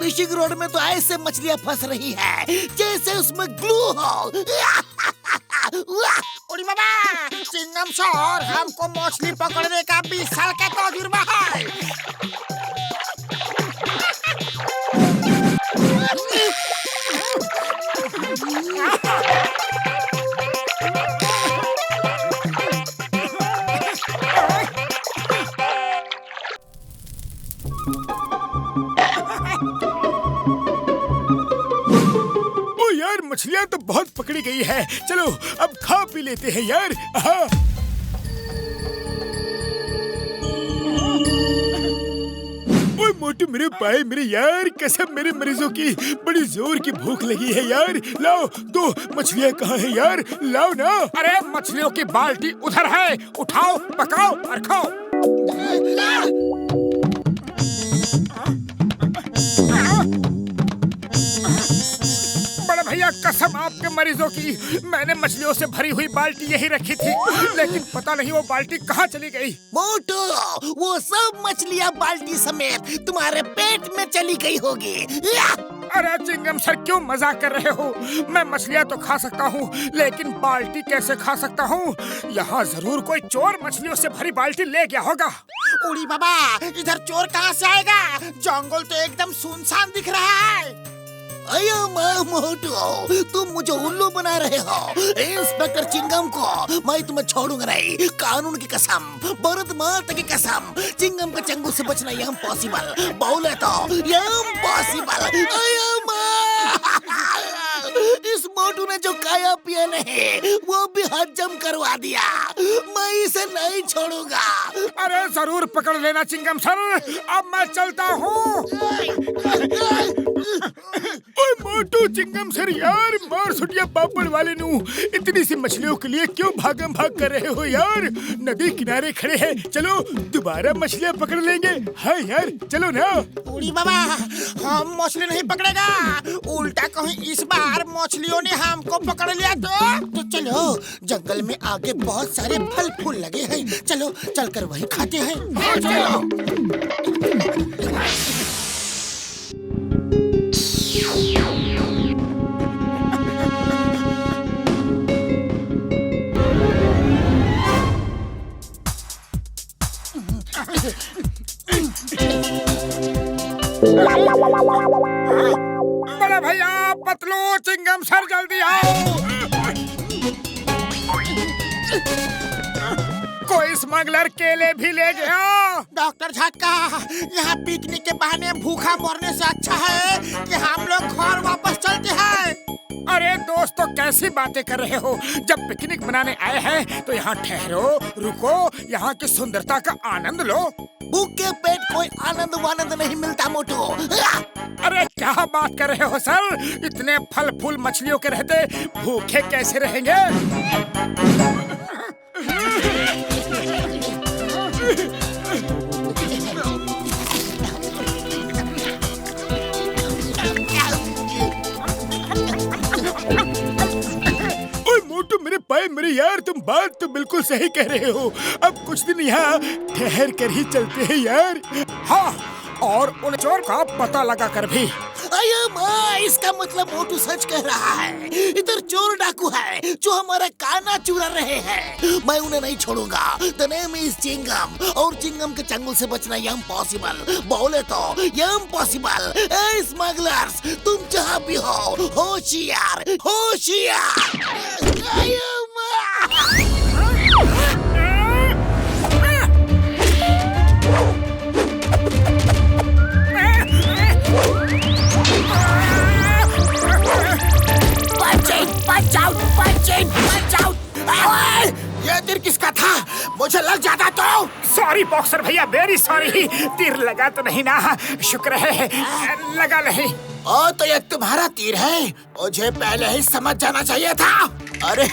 Fishing road में तो ऐसे मछलियाँ फंस रही है जैसे उसमें ग्लू हो। उड़ी बाबा, चिंगम सर, हमको मछली पकड़ने का 20 साल का तजुर्बा है। मछलियाँ तो बहुत पकड़ी गई है, चलो अब खा पी लेते हैं यार। ओए मोटू मेरे भाई मेरे यार, कसम मेरे मरीजों की बड़ी जोर की भूख लगी है यार। लाओ दो मछलियाँ कहाँ है यार, लाओ ना। अरे मछलियों की बाल्टी उधर है, उठाओ पकाओ और खाओ। भैया कसम आपके मरीजों की, मैंने मछलियों से भरी हुई बाल्टी यही रखी थी, लेकिन पता नहीं वो बाल्टी कहाँ चली गई। मोटू, वो सब मछलियाँ बाल्टी समेत तुम्हारे पेट में चली गई होगी। अरे चिंगम सर क्यों मजाक कर रहे हो? मैं मछलियाँ तो खा सकता हूँ, लेकिन बाल्टी कैसे खा सकता हूँ? यहाँ जरूर कोई चोर मछलियों से भरी बाल्टी ले गया होगा। उड़ी बाबा, इधर चोर कहाँ से आएगा? जंगल तो एकदम सुनसान दिख रहा है। अयो मोटू, तुम मुझे उल्लू बना रहे हो। इंस्पेक्टर चिंगम को मैं तुम्हें छोड़ूंगा नहीं, कानून की कसम, भारत माता की कसम। चिंगम के चंगुल से बचना इम्पॉसिबल, बोले तो इम्पॉसिबल। इस मोटू ने जो खाया पिया नहीं वो भी हजम करवा दिया, मैं इसे नहीं छोड़ूंगा। अरे जरूर पकड़ लेना चिंगम सर, अब मैं चलता हूँ। ओए मोटू चिंगम सर यार, मार सुटिया पापड़ वाले नू, इतनी सी मछलियों के लिए क्यों भागम भाग कर रहे हो यार? नदी किनारे खड़े हैं, चलो दोबारा मछलियाँ पकड़ लेंगे। हाँ यार चलो ना। उड़ी बाबा, हम मछली नहीं पकड़ेगा, उल्टा कहीं इस बार मछलियों ने हमको पकड़ लिया तो चलो, जंगल में आगे बहुत सारे फल फूल लगे हैं, चलो चलकर वही खाते हैं। चलो। बड़े भैया, पतलू, चिंगम सर जल्दी आओ। कोई स्मगलर केले भी ले गया। डॉक्टर झटका, यहाँ पिकनिक के बहाने भूखा मरने से अच्छा है कि हम लोग घर वापस चलते हैं। अरे दोस्तों, कैसी बातें कर रहे हो? जब पिकनिक मनाने आए हैं तो यहाँ ठहरो, रुको, यहाँ की सुंदरता का आनंद लो। भूख के पेट कोई आनंद वानंद नहीं मिलता मोटू। अरे क्या बात कर रहे हो सर? इतने फल फूल मछलियों के रहते भूखे कैसे रहेंगे? मोटू मेरे भाई मेरे यार, तुम बात तो बिल्कुल सही कह रहे हो। अब कुछ दिन यहाँ ठहर कर ही चलते हैं यार। हाँ, और उन चोर का पता लगा कर भी। अयो माँ, इसका मतलब मोटू सच कह रहा है। इधर चोर डाकू है जो हमारा काना चुरा रहे हैं, मैं उन्हें नहीं छोड़ूंगा। द नेम इज चिंगम, और चिंगम के चंगुल से बचना इम्पॉसिबल, बोले तो इम्पॉसिबल। ए स्मगलर्स, तुम जहाँ भी हो, होशियार होशियार। अयो माँ। ये तीर किसका था? मुझे लग जाता तो। सॉरी बॉक्सर भैया, वेरी सॉरी। तीर लगा तो नहीं ना? शुक्र है लगा नहीं। ओ, तो ये तुम्हारा तीर है? मुझे पहले ही समझ जाना चाहिए था। अरे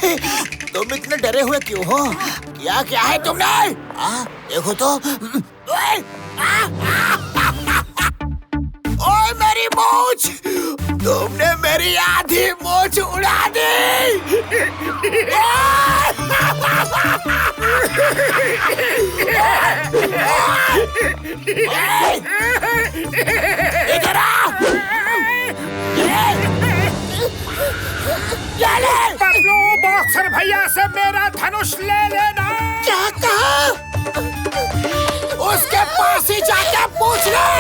तुम इतने डरे हुए क्यों हो? क्या क्या है तुमने? देखो तो। ओए मेरी मूंछ! तुमने मेरी आधी मूंछ उड़ा दी। इधर आ! ले ले। पतलू, बॉक्सर भैया से मेरा धनुष ले लेना। क्या कहा? उसके पास ही जाके पूछ ले।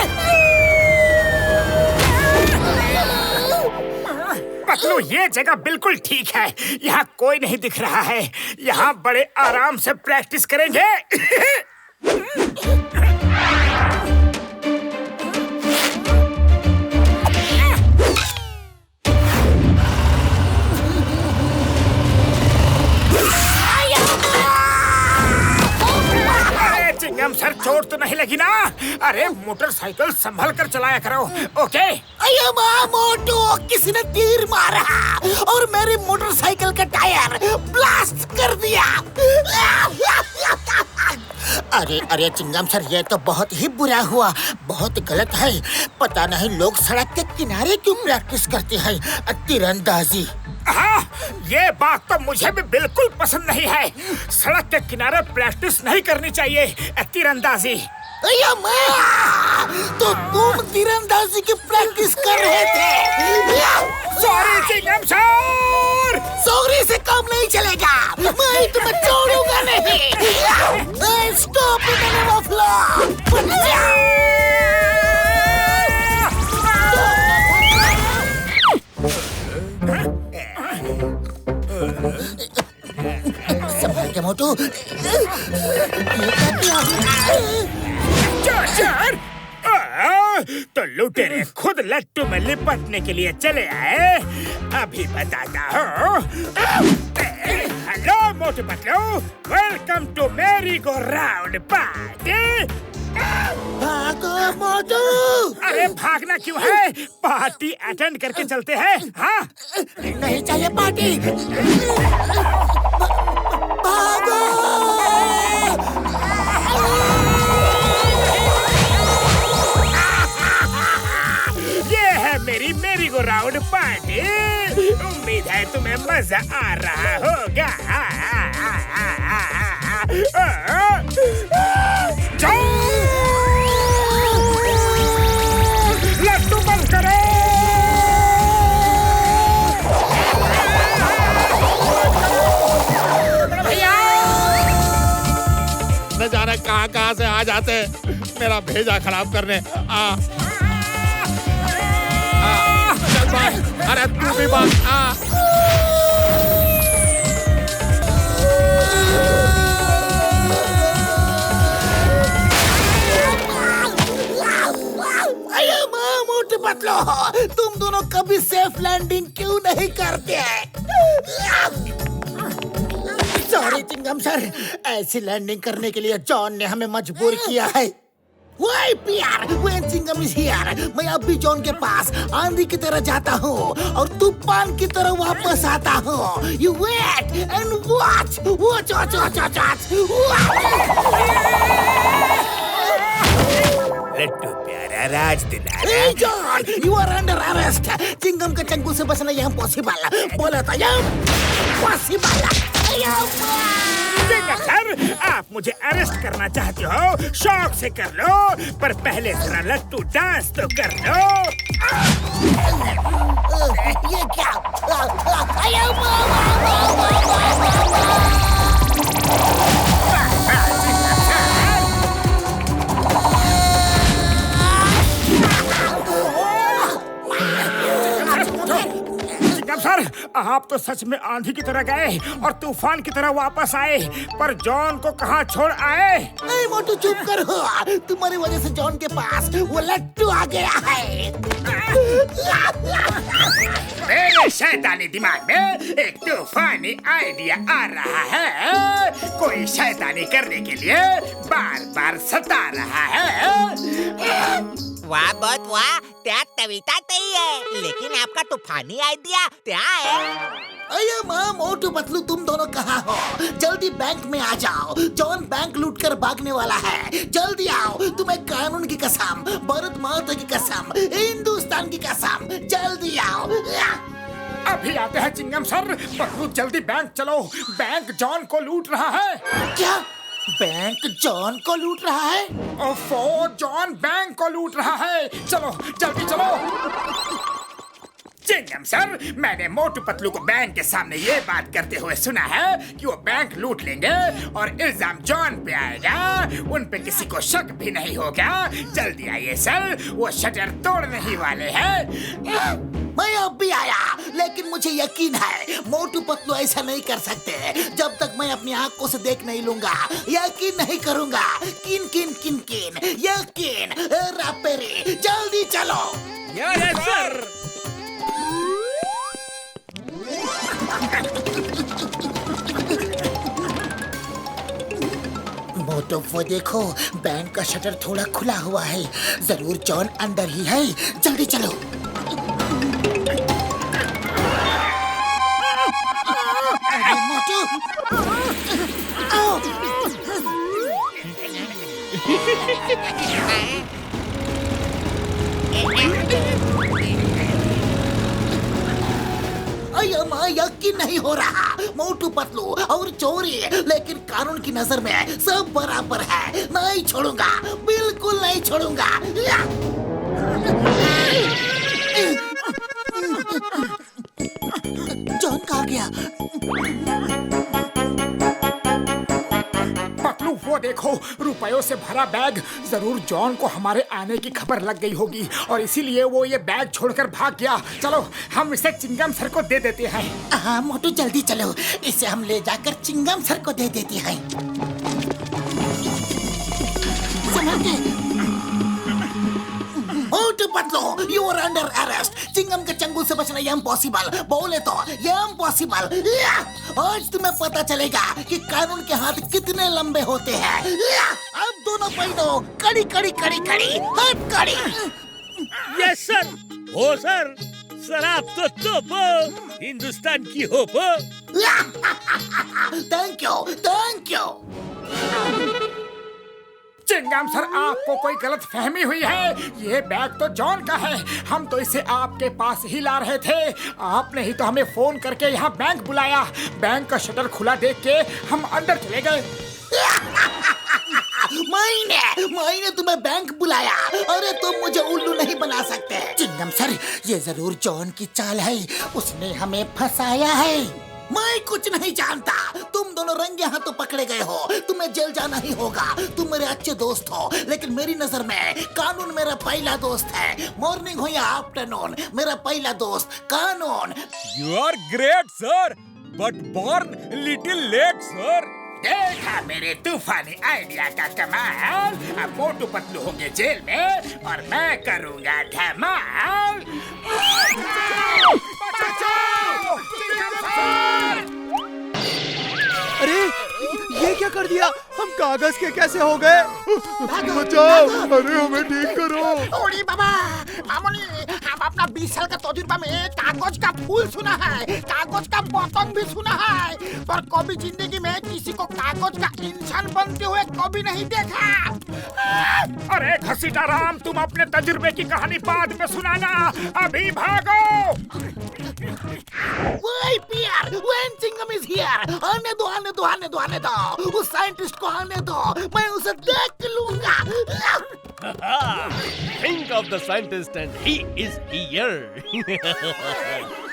पतलू, ये जगह बिल्कुल ठीक है। यहाँ कोई नहीं दिख रहा है। यहाँ बड़े आराम से प्रैक्टिस करेंगे। चिंगम सर, चोट तो नहीं लगी ना? अरे मोटरसाइकिल संभल कर चलाया करो, ओके? अयो माँ मोटू, किसी ने तीर मारा और मेरी मोटरसाइकिल का टायर ब्लास्ट कर दिया। अरे अरे चिंगम सर, ये तो बहुत ही बुरा हुआ, बहुत गलत है। पता नहीं लोग सड़क के किनारे क्यों प्रैक्टिस करते हैं तीरंदाजी। हाँ, ये बात तो मुझे भी बिल्कुल पसंद नहीं है। सड़क के किनारे प्रैक्टिस नहीं करनी चाहिए तीरंदाजी। अयो माँ, तो तुम तीरंदाजी की प्रैक्टिस कर रहे थे? Sorry Chingam sir. सॉरी से काम नहीं चलेगा, मैं तुम्हें छोड़ूंगा नहीं। Stop in the name of law. संभाल के मोटू। तो लुटेरे खुद लट्टू में लिपटने के लिए चले आए। अभी बताता हूँ। Hello Motu Patlu, welcome to merry go round party. भागो मोटू। अरे भागना क्यों है? पार्टी अटेंड करके चलते हैं। हाँ, नहीं चाहिए पार्टी। भागो। ये है मेरी मेरी गो राउंड पार्टी। उम्मीद है तुम्हें मजा आ रहा होगा। लट्टू बंद करो। न जाने कहाँ से आ जाते मेरा भेजा खराब करने। चल भाग, अरे तू भी भाग। अयो माँ मोटू पतलू, तुम दोनों कभी सेफ लैंडिंग क्यों नहीं करते? सॉरी चिंगम सर, ऐसी लैंडिंग करने के लिए जॉन ने हमें मजबूर किया है। Why PR? When Chingam is here, मैं अब भी जॉन के पास आंधी की तरह जाता हूँ और तूफान की तरह वापस आता हूँ। You wait and watch. Watch, watch, watch, watch, watch. लट्टू प्यारा राज Dilhara. Hey John, you are under arrest. Chingam के चंगुल से बचना यहाँ पॉसिबल। बोला था यहाँ पॉसिबल। सर, आप मुझे अरेस्ट करना चाहते हो? शौक से कर लो, पर पहले जरा लट्टू डांस तो कर लो। ये क्या? सर, आप तो सच में आंधी की तरह गए और तूफान की तरह वापस आए, पर जॉन को कहाँ छोड़ आए? ए मोटू चुप करो, तुम्हारी वजह से जॉन के पास वो लट्टू आ गया है। मेरे शैतानी दिमाग में एक तूफानी आइडिया आ रहा है। कोई शैतानी करने के लिए बार बार सता रहा है। वाह, बहुत वाह, त्याग कविता तई है, लेकिन आपका तूफानी आइडिया क्या है? अये माँ मोटू पतलू, तुम दोनों कहाँ हो? जल्दी बैंक में आ जाओ, जॉन बैंक लूट कर भागने वाला है। जल्दी आओ, तुम्हें कानून की कसम, भारत माता की कसम, हिंदुस्तान की कसम, जल्दी आओ। अभी आते हैं चिंगम सर। पतलू जल्दी बैंक चलो, बैंक जॉन को लूट रहा है। क्या बैंक जॉन को लूट रहा है? ओफो, जॉन बैंक को लूट रहा है। चलो जल्दी चलो। चिंगम सर, मैंने मोटू पतलू को बैंक के सामने ये बात करते हुए सुना है कि वो बैंक लूट लेंगे और इल्जाम जॉन पे आएगा। उन पे किसी को शक भी नहीं होगा। जल्दी आइए सर, वो शटर तोड़ने ही वाले हैं। मैं अब भी आया, लेकिन मुझे यकीन है मोटू पतलू ऐसा नहीं कर सकते जब तक मैं अपनी आंखों से देख नहीं लूंगा। यकीन नहीं करूंगा। किन किन किन किन यकीन रापेरी, जल्दी चलो। Yes sir. मोटू, वो देखो, बैंक का शटर थोड़ा खुला हुआ है। जरूर जॉन अंदर ही है। जल्दी चलो। मोटू, यकीन नहीं हो रहा। मोटू पतलू और चोरी, लेकिन कानून की नजर में सब बराबर है। नहीं छोड़ूंगा, बिल्कुल नहीं छोड़ूंगा। जॉन कहाँ गया? पतलू, वो देखो, रुपयों से भरा बैग। जरूर जॉन को हमारे आने की खबर लग गई होगी और इसीलिए वो ये बैग छोड़कर भाग गया। चलो, हम इसे चिंगम सर को दे देते हैं। हाँ मोटू, जल्दी चलो। इसे हम ले जाकर चिंगम सर को दे देते हैं। संभल के। Motu Patlu, you are under arrest. Chingum के चंगुल से बचना ये इम्पॉसिबल। बोले तो ये इम्पॉसिबल। आज तुम्हें पता चलेगा कि कानून के हाथ कितने लंबे होते हैं। अब दोनों पहियों कड़ी कड़ी कड़ी कड़ी हट कड़ी। Yes sir. हो सर, सर आप तो टॉप हिंदुस्तान की hope. Thank you, thank you. Chingam sir, आपको कोई गलत फहमी हुई है। ये बैग तो जॉन का है। हम तो इसे आपके पास ही ला रहे थे। आपने ही तो हमें फोन करके यहाँ बैंक बुलाया। बैंक का शटर खुला देख के हम अंदर चले गए। मैंने तुम्हें बैंक बुलाया। अरे तुम मुझे उल्लू नहीं बना सकते। चिंगम सर, ये जरूर जॉन की चाल है। उसने हमें फंसाया है। मैं कुछ नहीं जानता। तुम दोनों रंगे हाथों पकड़े गए हो। तुम्हें जेल जाना ही होगा। तुम मेरे अच्छे दोस्त हो, लेकिन मेरी नजर में कानून मेरा पहला दोस्त है। मॉर्निंग हो या आफ्टरनून, मेरा पहला दोस्त कानून। You are great sir, but born little late sir. देखा मेरे तूफानी आइडिया का कमाल। अब मोटू पतलू होंगे जेल में और मैं करूंगा धमाल। अरे ये क्या कर दिया? हम कागज के कैसे हो गए? बचाओ! अरे हमें ठीक करो। ओड़ी बाबा, मामूली, हम अपना 20 साल का तजुर्बा में कागज का फूल सुना है, कागज का बटन भी सुना है, पर कभी जिंदगी में किसी को कागज का इंसान बनते हुए कभी नहीं देखा। अरे घसीटा राम, तुम अपने तजुर्बे की कहानी बाद में सुनाना। अभी भागो। Wait, Pierre, when Chingam is here, आने दो, आने दो, आने दो, आने दो। उस साइंटिस्ट को आने दो, मैं उसे देख लूंगा। Think of the scientist and he is here.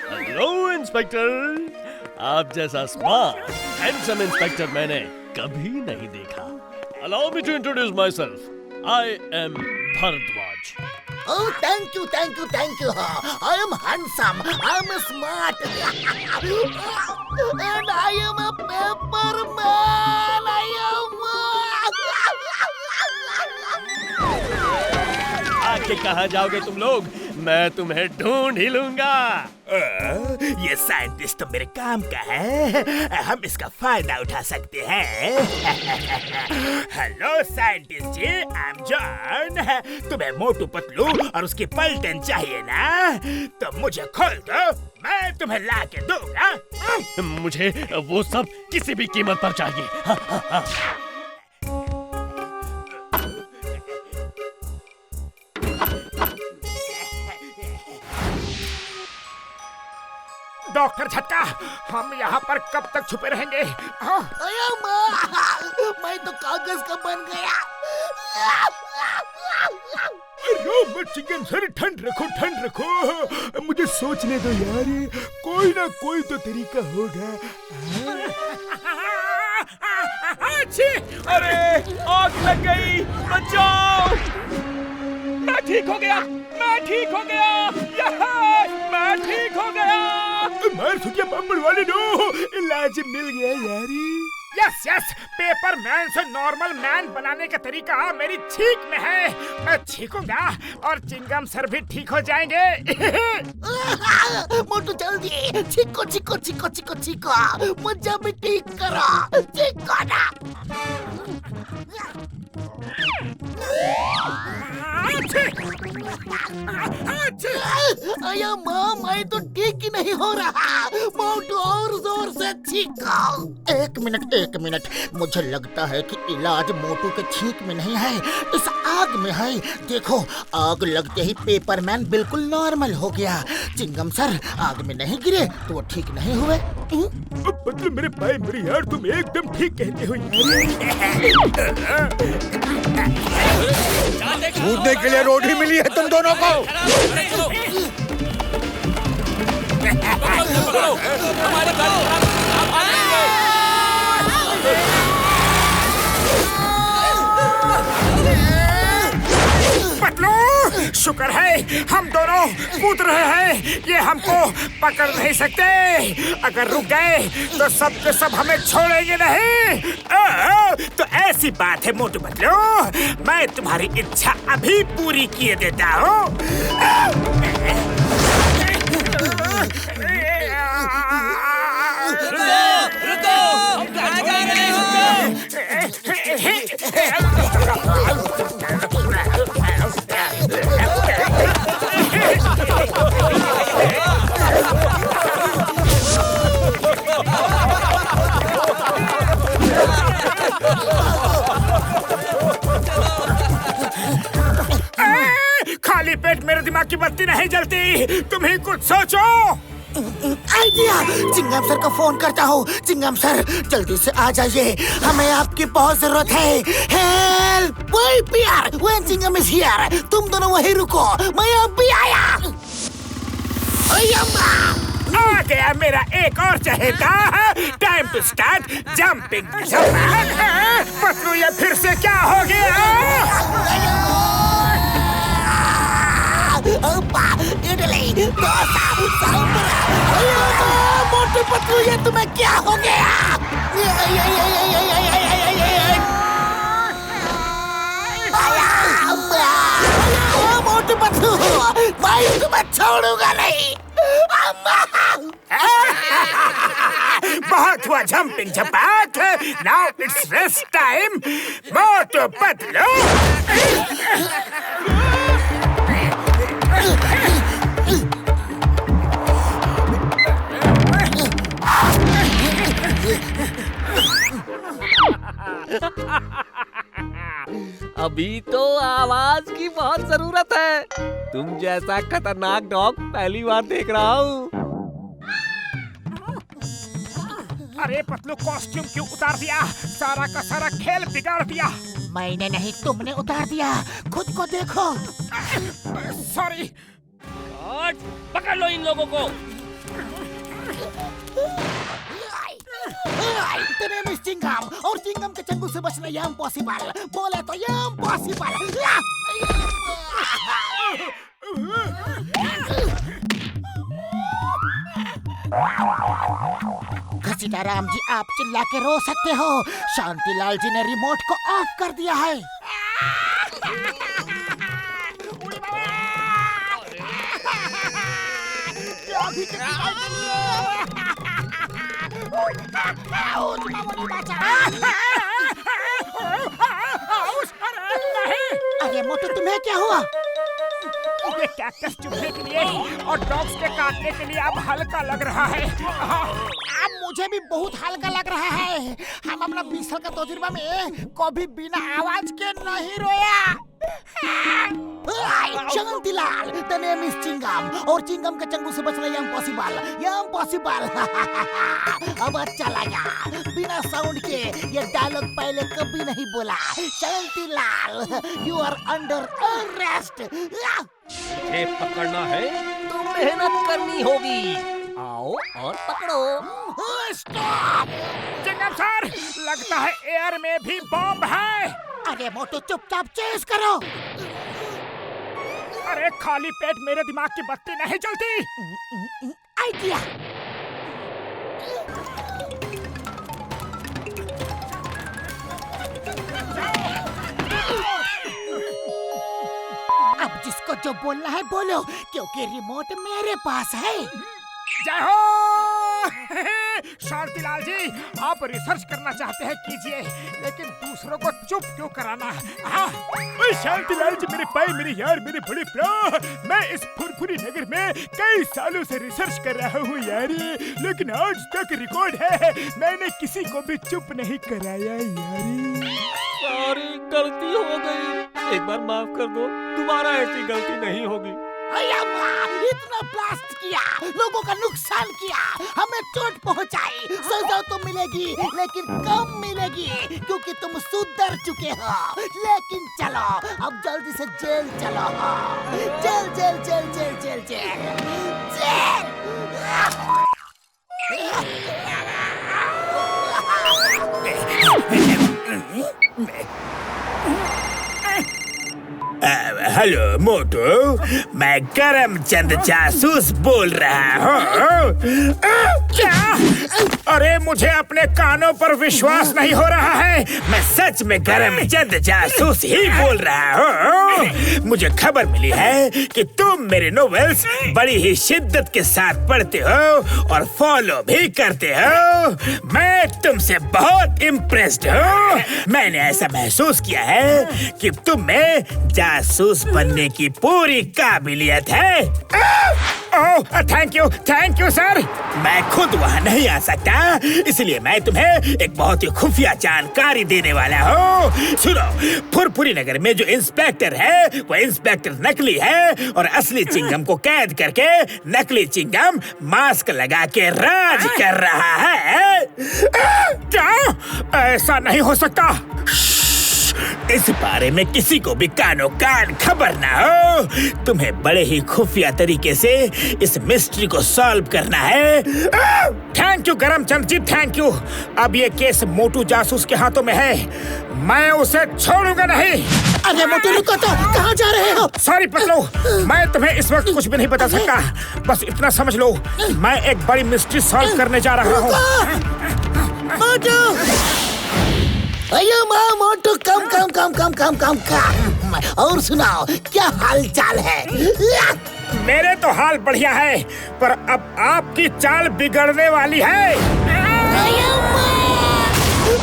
Hello, Inspector. आप जैसा smart, handsome inspector मैंने कभी नहीं देखा. Allow me to introduce myself. I am Bharadwaj. Oh, thank you, thank you, thank you. I am handsome, I am smart, and I am a paper man. I am. आके कहाँ जाओगे तुम लोग? मैं तुम्हें ढूंढ ही लूंगा। ये साइंटिस्ट तो मेरे काम का है। हम इसका फायदा उठा सकते हैं। Hello scientist ji, I am John. तुम्हें मोटू पतलू और उसकी पलटन चाहिए ना? तो मुझे खोल दो, मैं तुम्हें ला के दूंगा। मुझे वो सब किसी भी कीमत पर चाहिए। डॉक्टर झटका, हम यहाँ पर कब तक छुपे रहेंगे? अरे माँ, मैं तो कागज का बन गया। रो मत चिंगम सर, ठंड रखो। मुझे सोचने दो यार, कोई ना कोई तो तरीका होगा। अरे आग लग गई, बचाओ। मैं ठीक हो गया। मैं ठीक हो गया। मार सुटिया पापड़ वाले नो, इलाज मिल गया यारी। यस, पेपर मैन से नॉर्मल मैन बनाने का तरीका मेरी छींक में है। मैं छींकूंगा और चिंगम सर भी ठीक हो जाएंगे। मोटू जल्दी छिको, मुझे भी ठीक करो, छिको ना। अया माँ, मैं तो ठीक ही नहीं हो रहा। मोटू और जोर से छीको। एक मिनट, मुझे लगता है कि इलाज मोटू के छींक में नहीं है, इस आग में है। देखो, आग लगते ही पेपरमैन बिल्कुल नॉर्मल हो गया। चिंगम सर आग में नहीं गिरे तो वो ठीक नहीं हुए। मतलब मेरे भाई मेरे यार, तुम एकदम ठीक कहते हो यार। कूदने के लिए रोड ही मिली है तुम दोनों को। पतलू, शुक्र है हम दोनों कूद रहे हैं, ये हमको पकड़ नहीं सकते। अगर रुक गए तो सब के सब हमें छोड़ेंगे नहीं। तो ऐसी बात है मोटू पतलू, मैं तुम्हारी इच्छा अभी पूरी किए देता हूँ। रुको, हम कहाँ जा रहे हो? खाली पेट मेरे दिमाग की बत्ती नहीं जलती, तुम ही कुछ सोचो। आइडिया, चिंगम सर को फोन करता हूँ। चिंगम सर जल्दी से आ जाइए, हमें आपकी बहुत जरूरत है। हेल्प, वही पियर, when चिंगम is here, तुम दोनों वहीं रुको, मैं अब भी आया। आ गया मेरा एक और चहेता। Time to start jumping. Patlu, ये फिर से क्या हो गया? इडली, डोसा, सांभर। मोटू पतलू, ये तुम्हें क्या हो गया? मोटू पतलू, मैं तुम्हें छोड़ूंगा नहीं। बहुत हुआ जंपिंग झपाक, now it's rest time. Motu Patlu, अभी तो आवाज की बहुत जरूरत है। तुम जैसा खतरनाक डॉग पहली बार देख रहा हूँ। अरे पतलू, कॉस्ट्यूम क्यों उतार दिया? सारा का सारा खेल बिगाड़ दिया। मैंने नहीं, तुमने उतार दिया। खुद को देखो। सॉरी। पकड़ लो इन लोगों को। चिंगम, और चिंगम के चंगुल से बचना ये इम्पॉसिबल। बोले तो ये इम्पॉसिबल। घसीटाराम जी, आप चिल्ला के रो सकते हो। शांतिलाल जी ने रिमोट को ऑफ कर दिया है। अरे मोटू, तुम्हें क्या हुआ? ये कैक्टस चुभने के लिए और डॉग्स के काटने के लिए अब हल्का लग रहा है। अब मुझे भी बहुत हल्का लग रहा है। हम अपना 20 साल का तजुर्बा में कभी बिना आवाज के नहीं रोया। Shantilal, the name is Chingam, और चिंगम के चंगू से बचना इम्पॉसिबल, इम्पॉसिबल। अब अच्छा लगा, बिना साउंड के ये डायलॉग पहले कभी नहीं बोला। Shantilal, you are under arrest। मुझे पकड़ना है तो मेहनत करनी होगी। आओ और पकड़ो। स्टॉप! चिंगम सर, लगता है एयर में भी बॉम्ब है। अरे मोटू, चुपचाप चेस करो। अरे खाली पेट मेरे दिमाग की बत्ती नहीं जलती। आइडिया। अब जिसको जो बोलना है बोलो, क्योंकि रिमोट मेरे पास है। जय हो। शांतिलाल जी, आप रिसर्च करना चाहते हैं कीजिए, लेकिन दूसरों को चुप क्यों कराना? हाँ। शांतिलाल जी मेरे भाई, मेरे यार, मेरे बड़े प्रो, मैं इस फुरफुरी नगर में कई सालों से रिसर्च कर रहा हूँ यारी, लेकिन आज तक रिकॉर्ड है मैंने किसी को भी चुप नहीं कराया यारी। सॉरी, गलती हो गई। एक बार माफ कर दो, दोबारा ऐसी गलती नहीं होगी। इतना ब्लास्ट किया, लोगों का नुकसान किया, हमें चोट पहुंचाई, सजा तो मिलेगी लेकिन कम मिलेगी, क्योंकि तुम सुधर चुके हो। लेकिन चलो, अब जल्दी से जेल चलो। Jail jail jail jail jail jail hello Motu, मैं करमचंद जासूस बोल रहा हूँ। क्या? अरे मुझे अपने कानों पर विश्वास नहीं हो रहा है। मैं सच में करमचंद जासूस ही बोल रहा हूँ। मुझे खबर मिली है कि तुम मेरे नॉवेल्स बड़ी ही शिद्दत के साथ पढ़ते हो और फॉलो भी करते हो। मैं तुमसे बहुत इम्प्रेस्ड हूँ। मैंने ऐसा महसूस किया है कि तुम में जासूस बनने की पूरी काबिलियत है। ओह, थैंक यू सर। मैं खुद वहाँ नहीं आ सकता, इसलिए मैं तुम्हें एक बहुत ही खुफिया जानकारी देने वाला हूँ। सुनो, फुरफुरी नगर में जो इंस्पेक्टर है वो इंस्पेक्टर नकली है, और असली चिंगम को कैद करके नकली चिंगम मास्क लगा के राज कर रहा है। क्या? ऐसा नहीं हो सकता। इस बारे में किसी को भी कानो कान खबर ना हो। तुम्हें बड़े ही खुफिया तरीके से इस मिस्ट्री को सॉल्व करना है। Thank you Karamchand ji, thank you. अब ये केस मोटू जासूस के हाथों में है, मैं उसे छोड़ूंगा नहीं। अरे मोटू, रुको तो, कहाँ जा रहे हो? सॉरी पतलू, मैं तुम्हें इस वक्त कुछ भी नहीं बता सकता। बस इतना समझ लो, मैं एक बड़ी मिस्ट्री सॉल्व करने जा रहा हूँ। अयो माँ, मोटू, कम कम कम कम कम कम कम। और सुनाओ, क्या हाल चाल है? मेरे तो हाल बढ़िया है, पर अब आपकी चाल बिगड़ने वाली है।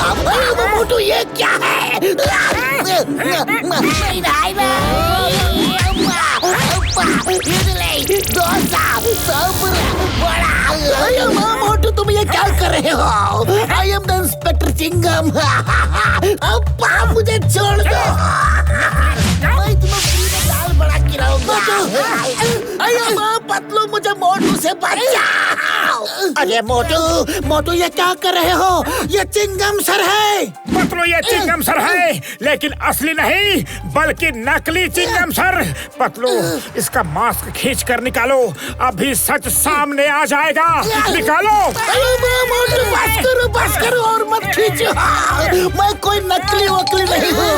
अब मोटू, ये क्या है? मोटू, तुम ये क्या कर रहे हो? I am the inspector Chingam. अब्बा, मुझे छोड़ दो। मैं तुम्हें फ्री में दाल बड़ा खिलाऊंगा। पतलू, मुझे मोटू से बचाओ। अरे मोटू, ये क्या कर रहे हो? ये चिंगम सर है। पतलू, ये चिंगम सर है, लेकिन असली नहीं बल्कि नकली चिंगम सर। पतलू, इसका मास्क खींच कर निकालो, अभी सच सामने आ जाएगा। निकालो। मोटू, बस करो और मत खींचो। मैं कोई नकली वकली नहीं हूँ।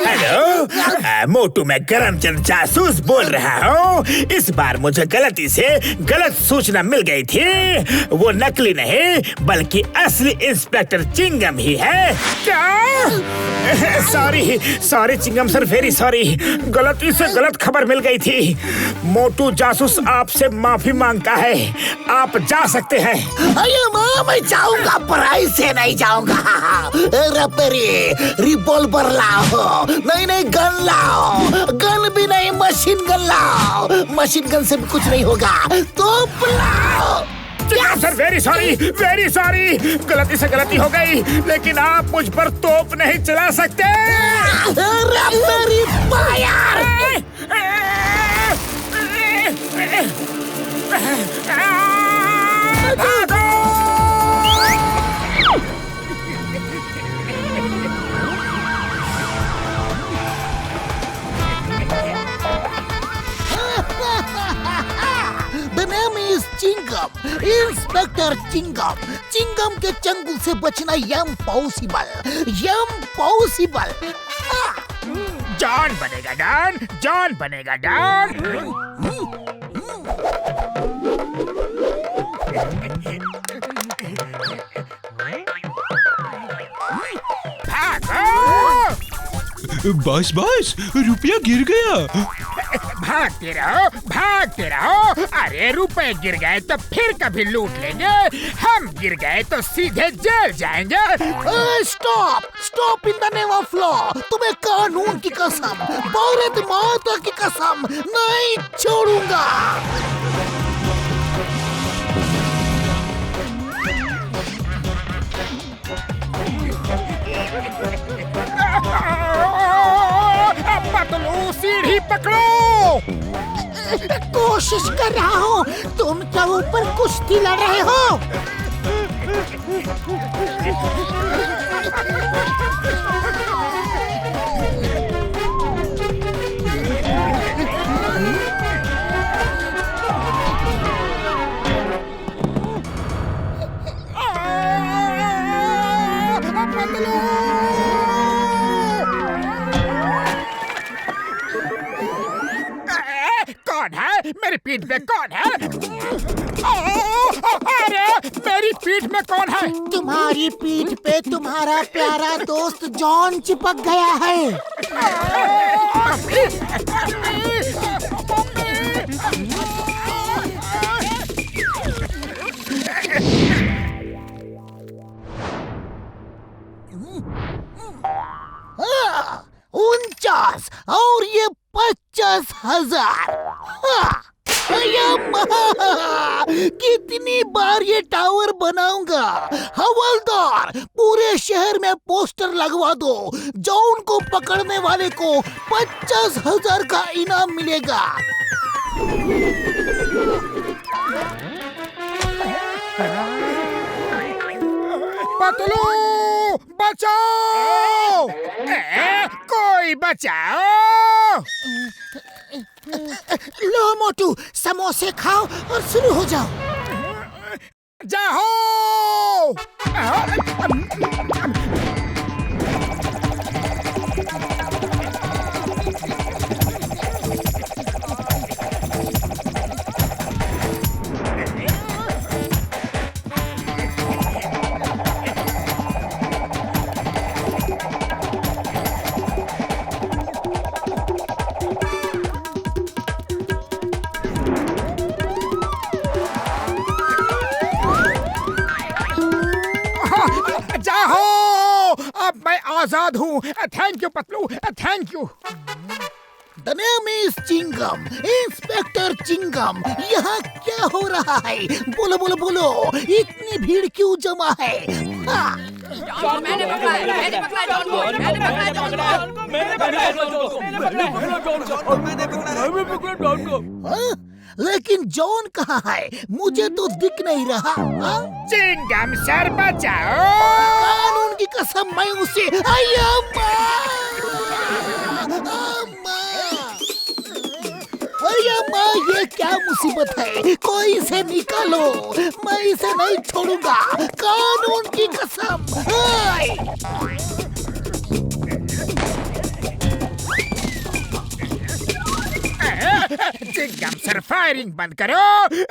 हेलो मोटू, मैं करमचंद जासूस बोल रहा हूँ। इस बार मुझे गलती से गलत सूचना मिल गई थी। वो नकली नहीं बल्कि असली इंस्पेक्टर चिंगम ही है। क्या? Sorry Chingam sir, very sorry. गलती से गलत खबर मिल गई थी। मोटू जासूस आपसे माफी मांगता है, आप जा सकते हैं। अरे माँ, मैं जाऊंगा, पढ़ाई से नहीं जाऊंगा। रिवॉल्वर लाओ। नहीं, गन लाओ। गन भी नहीं, मशीन गन लाओ। मशीन गन से भी कुछ नहीं होगा। तोप लाओ। चिंगम सर वेरी सॉरी, गलती से गलती हो गई, लेकिन आप मुझ पर तोप नहीं चला सकते। मेरी fire! The name is Chingam, inspector Chingam. Chingam के चंगुल से बचना इम्पॉसिबल। जॉन बनेगा डॉन। बस रुपया गिर गया। भागते रहो। अरे रुपए गिर गए तो फिर कभी लूट लेंगे, हम गिर गए तो सीधे जेल जाएंगे। Stop in the name of law. तुम्हें कानून की कसम, भारत माता की कसम, नहीं छोड़ूंगा। पतलू सीढ़ी पकड़ो। कोशिश कर रहा हूँ। तुम क्या ऊपर कुश्ती लड़ रहे हो? कौन है मेरी पीठ पे? कौन है? अरे मेरी पीठ में कौन है? तुम्हारी पीठ पे तुम्हारा प्यारा दोस्त जॉन चिपक गया है। हाँ, 49 और ये 50,000। कितनी बार ये टावर बनाऊंगा? हवलदार, पूरे शहर में पोस्टर लगवा दो। जॉन को पकड़ने वाले को 50,000 का इनाम मिलेगा। पतलू बचाओ! कोई बचाओ! लो मोटू, समोसे खाओ और शुरू हो जाओ। जाओ! अब मैं आजाद हूँ। Thank you Patlu, thank you. The name is Chingam, inspector Chingam. यहाँ क्या हो रहा है? बोलो बोलो बोलो, इतनी भीड़ क्यों जमा है? हाँ। मैंने पकड़ा है, मैंने पकड़ा जॉन को, मैंने पकड़ा जॉन को, मैंने पकड़ा जॉन को। हाँ? लेकिन जॉन कहाँ है? मुझे तो दिख नहीं रहा। हाँ? चिंगम सर बचाओ! कानून की कसम, मैं उसे माँ, ये क्या मुसीबत है? कोई इसे निकालो, मैं इसे नहीं छोड़ूंगा। कानून की कसम। चिंगम सर फायरिंग बंद करो।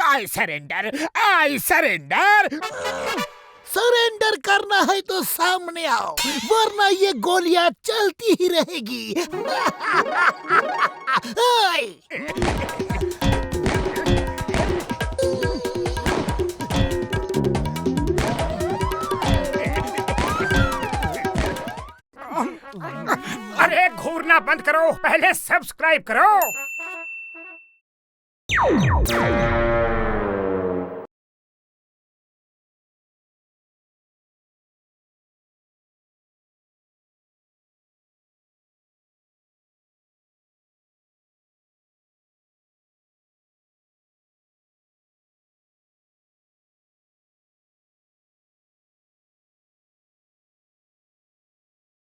I surrender, I surrender. Surrender करना है तो सामने आओ, वरना ये गोलियां चलती ही रहेगी। अरे घूरना बंद करो, पहले सब्सक्राइब करो।